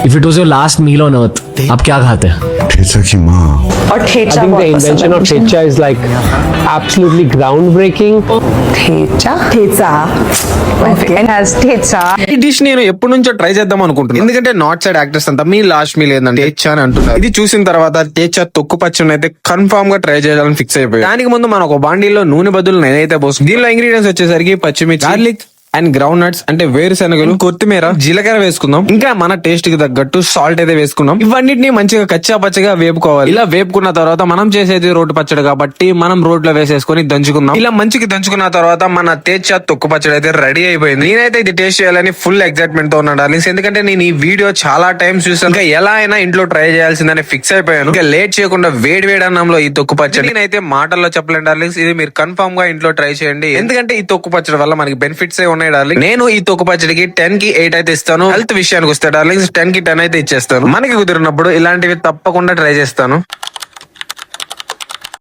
If it was your last meal on earth, आप क्या खाते? ठेचा की माँ. और I ठेचा think the बहुत पसंद invention है of मुझे। Thecha is like absolutely groundbreaking. Thecha my friend has thecha ఈ డిష్ నేను ఎప్పటి నుంచో ట్రై చేద్దాం అనుకుంటున్నాను. ఎందుకంటే నార్త్ సైడ్ యాక్టర్స్ అంతా మీ లాస్ట్ మీల్ ఏంటంటే టేచా అని అంటున్నారు. ఇది చూసిన తర్వాత టేచా తొక్కు పచ్చడి అయితే కన్ఫర్మ్ గా ట్రై చేయాలని ఫిక్స్ అయిపోయి. దానికి ముందు మనం ఒక బాండీలో నూనె బదులు నేనైతే పోసు. దీనిలో ఇంగ్రీడియంట్స్ వచ్చేసరికి పచ్చిమిర్చి, గార్లిక్ అండ్ గ్రౌండ్ నట్స్ అంటే వేరుశనగలు, కొత్తిమీర, జీలకర్ర వేసుకుందాం. ఇంకా మన టేస్ట్ కి తగ్గట్టు సాల్ట్ అయితే వేసుకున్నాం. ఇవన్నిటిని మంచిగా కచ్చా పచ్చగా వేపుకోవాలి. ఇలా వేపుకున్న తర్వాత మనం చేసేది రోడ్డు పచ్చడి కాబట్టి మనం రోడ్లో వేసేసుకొని దంచుకుందాం. ఇలా మంచిగా దంచుకున్న తర్వాత మన తేజ తొక్కు పచ్చడి అయితే రెడీ అయిపోయింది. నేనైతే ఇది టేస్ట్ చేయాలని ఫుల్ ఎక్సైట్మెంట్ తో ఉన్నాను డార్లింగ్స్. ఎందుకంటే నేను ఈ వీడియో చాలా టైమ్స్ చూసాను. ఇంకా ఎలా అయినా ఇంట్లో ట్రై చేయాల్సిందని ఫిక్స్ అయిపోయాను. ఇంకా లేట్ చేయకుండా వేడి వేడి అన్నంలో ఈ తొక్కు పచ్చడి నేనైతే మాటల్లో చెప్పలేను డార్లింగ్స్. ఇది మీరు కన్ఫర్మ్ గా ఇంట్లో ట్రై చేయండి. ఎందుకంటే ఈ తొక్కు పచ్చడి వల్ల మనకి బెనిఫిట్స్ ఉన్నాయి డార్లింగ్. నేను ఈ తొక్కు పచ్చడికి 10 కి 8 అయితే ఇస్తాను. హెల్త్ విషయానికి వస్తే డార్లింగ్స్ 10 కి 10 అయితే ఇచ్చేస్తాను. మనకి కుదిరినప్పుడు ఇలాంటివి తప్పకుండా ట్రై చేస్తాను.